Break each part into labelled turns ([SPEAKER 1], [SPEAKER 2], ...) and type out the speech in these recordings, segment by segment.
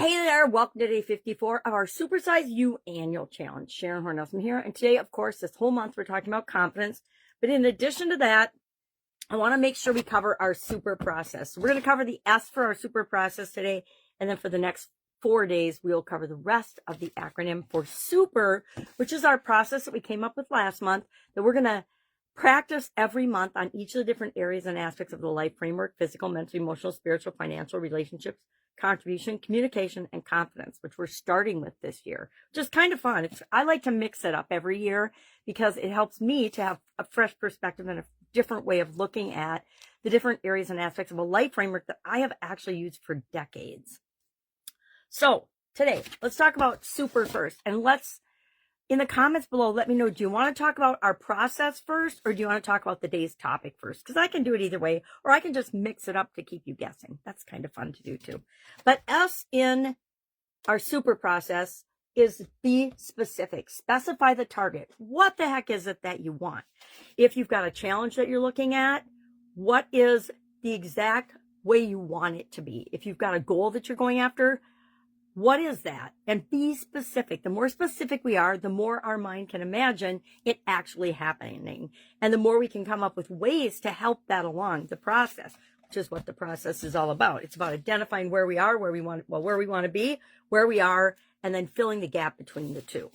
[SPEAKER 1] Hey there, welcome to day 54 of our Supersize You annual challenge. Sharon Horne-Ellstrom here. And today, of course, this whole month, we're talking about confidence. But in addition to that, I want to make sure we cover our super process. So we're going to cover the S for our super process today. And then for the next 4 days, we'll cover the rest of the acronym for super, which is our process that we came up with last month that we're going to practice every month on each of the different areas and aspects of the life framework: physical, mental, emotional, spiritual, financial, relationships, contribution, communication, and confidence, which we're starting with this year, which is kind of fun. I like to mix it up every year because it helps me to have a fresh perspective and a different way of looking at the different areas and aspects of a life framework that I have actually used for decades. So today, let's talk about super first. And in the comments below, let me know, do you want to talk about our process first, or do you want to talk about the day's topic first? Because I can do it either way, or I can just mix it up to keep you guessing. That's kind of fun to do too. But S in our super process is be specific. Specify the target. What the heck is it that you want? If you've got a challenge that you're looking at, what is the exact way you want it to be? If you've got a goal that you're going after, what is that? And be specific. The more specific we are, the more our mind can imagine it actually happening. And the more we can come up with ways to help that along the process, which is what the process is all about. It's about identifying where we are, where we want to be, where we are, and then filling the gap between the two.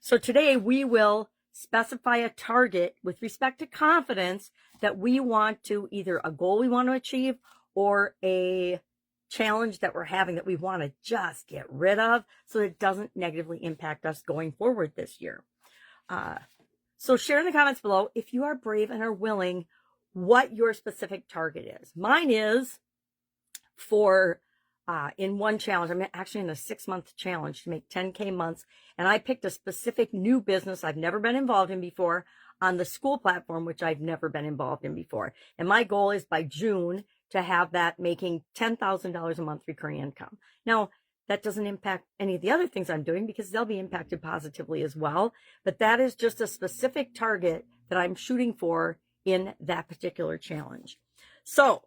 [SPEAKER 1] So today we will specify a target with respect to confidence that we want to, either a goal we want to achieve or a challenge that we're having that we want to just get rid of so that it doesn't negatively impact us going forward this year. So share in the comments below, if you are brave and are willing, what your specific target is. Mine is for in one challenge. I'm actually in a 6-month challenge to make 10K months, and I picked a specific new business I've never been involved in before on the school platform, which I've never been involved in before. And my goal is by June to have that making $10,000 a month recurring income. Now, that doesn't impact any of the other things I'm doing because they'll be impacted positively as well. But that is just a specific target that I'm shooting for in that particular challenge. So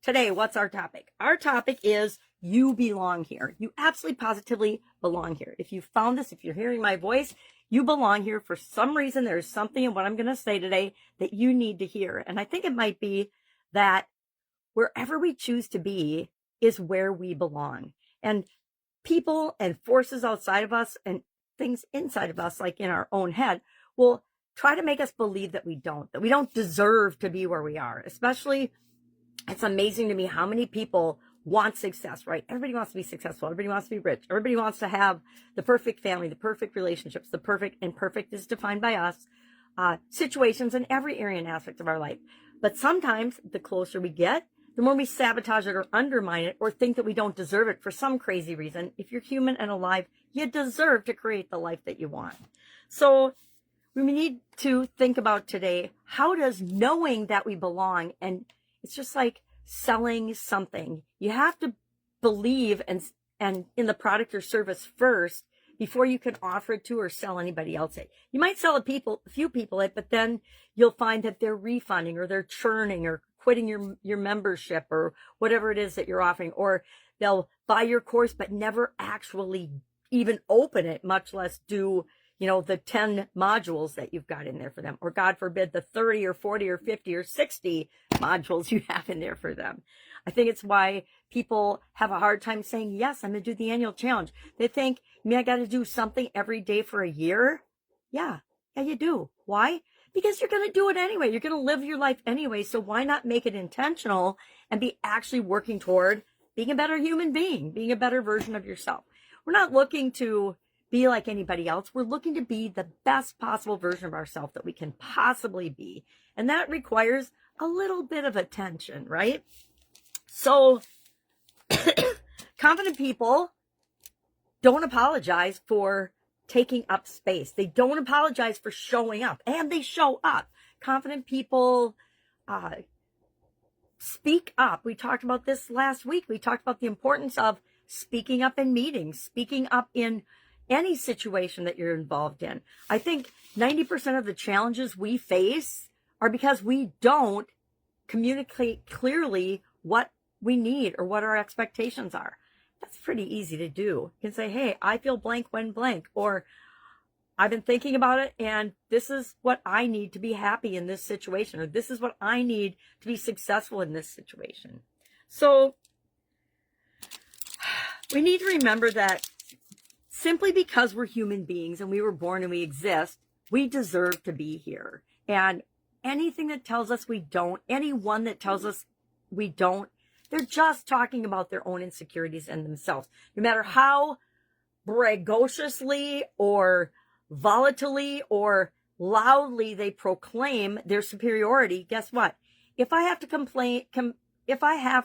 [SPEAKER 1] today, what's our topic? Our topic is you belong here. You absolutely positively belong here. If you found this, if you're hearing my voice, you belong here. For some reason, there's something in what I'm going to say today that you need to hear. And I think it might be that wherever we choose to be is where we belong. And people and forces outside of us and things inside of us, like in our own head, will try to make us believe that we don't deserve to be where we are. Especially, it's amazing to me how many people want success, right? Everybody wants to be successful. Everybody wants to be rich. Everybody wants to have the perfect family, the perfect relationships, the perfect, and perfect is defined by us, situations in every area and aspect of our life. But sometimes the closer we get, the more we sabotage it or undermine it or think that we don't deserve it for some crazy reason. If you're human and alive, you deserve to create the life that you want. So we need to think about today, how does knowing that we belong, and it's just like selling something. You have to believe and in the product or service first before you can offer it to or sell anybody else it. You might sell a few people it, but then you'll find that they're refunding or they're churning or quitting your membership or whatever it is that you're offering, or they'll buy your course but never actually even open it, much less do, the 10 modules that you've got in there for them, or God forbid, the 30 or 40 or 50 or 60 modules you have in there for them. I think it's why people have a hard time saying, yes, I'm going to do the annual challenge. They think, I got to do something every day for a year. Yeah, you do. Why? Because you're going to do it anyway. You're going to live your life anyway. So why not make it intentional and be actually working toward being a better human being, being a better version of yourself? We're not looking to be like anybody else. We're looking to be the best possible version of ourselves that we can possibly be. And that requires a little bit of attention, right? So confident people don't apologize for taking up space. They don't apologize for showing up, and they show up. Confident people speak up. We talked about this last week. We talked about the importance of speaking up in meetings, speaking up in any situation that you're involved in. I think 90% of the challenges we face are because we don't communicate clearly what we need or what our expectations are. That's pretty easy to do. You can say, hey, I feel blank when blank, or I've been thinking about it and this is what I need to be happy in this situation, or this is what I need to be successful in this situation. So we need to remember that simply because we're human beings and we were born and we exist, we deserve to be here. And anything that tells us we don't, anyone that tells us we don't, they're just talking about their own insecurities and themselves. No matter how braggadociously or volatilely or loudly they proclaim their superiority, guess what? If I have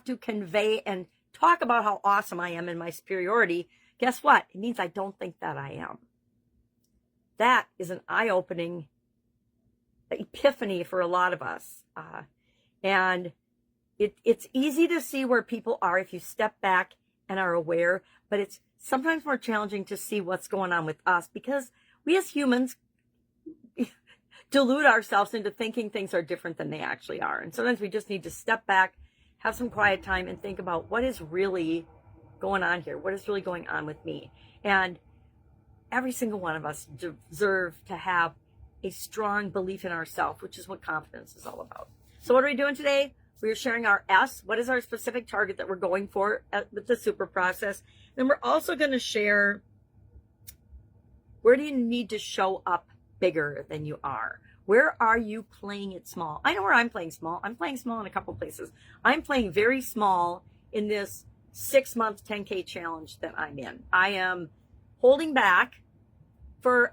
[SPEAKER 1] to convey and talk about how awesome I am in my superiority, guess what? It means I don't think that I am. That is an eye-opening epiphany for a lot of us. And it's easy to see where people are if you step back and are aware, but it's sometimes more challenging to see what's going on with us because we as humans delude ourselves into thinking things are different than they actually are. And sometimes we just need to step back, have some quiet time, and think about what is really going on here. What is really going on with me? And every single one of us deserve to have a strong belief in ourselves, which is what confidence is all about. So what are we doing today? We're sharing our S. What is our specific target that we're going for with the super process? Then we're also going to share, where do you need to show up bigger than you are? Where are you playing it small? I know where I'm playing small. I'm playing small in a couple places. I'm playing very small in this 6-month 10K challenge that I'm in. I am holding back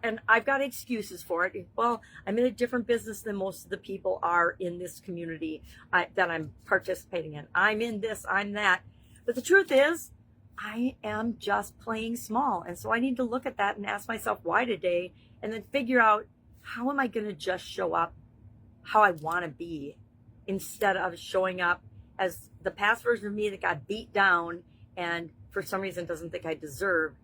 [SPEAKER 1] and I've got excuses for it. Well, I'm in a different business than most of the people are in this community that I'm participating in. I'm in this, I'm that. But the truth is, I am just playing small. And so I need to look at that and ask myself why today, and then figure out, how am I going to just show up how I want to be instead of showing up as the past version of me that got beat down and for some reason doesn't think I deserve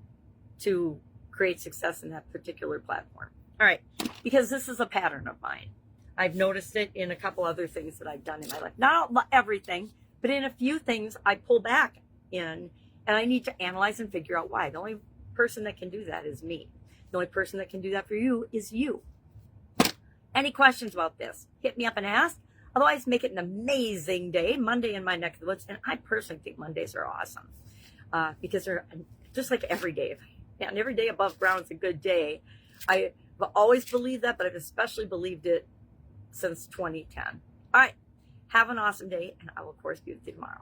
[SPEAKER 1] to create success in that particular platform. All right, because this is a pattern of mine. I've noticed it in a couple other things that I've done in my life. Not everything, but in a few things I pull back in, and I need to analyze and figure out why. The only person that can do that is me. The only person that can do that for you is you. Any questions about this? Hit me up and ask. Otherwise, make it an amazing day. Monday in my neck of the woods. And I personally think Mondays are awesome because they're just like every day. And every day above ground is a good day. I've always believed that, but I've especially believed it since 2010. All right. Have an awesome day, and I will, of course, be with you tomorrow.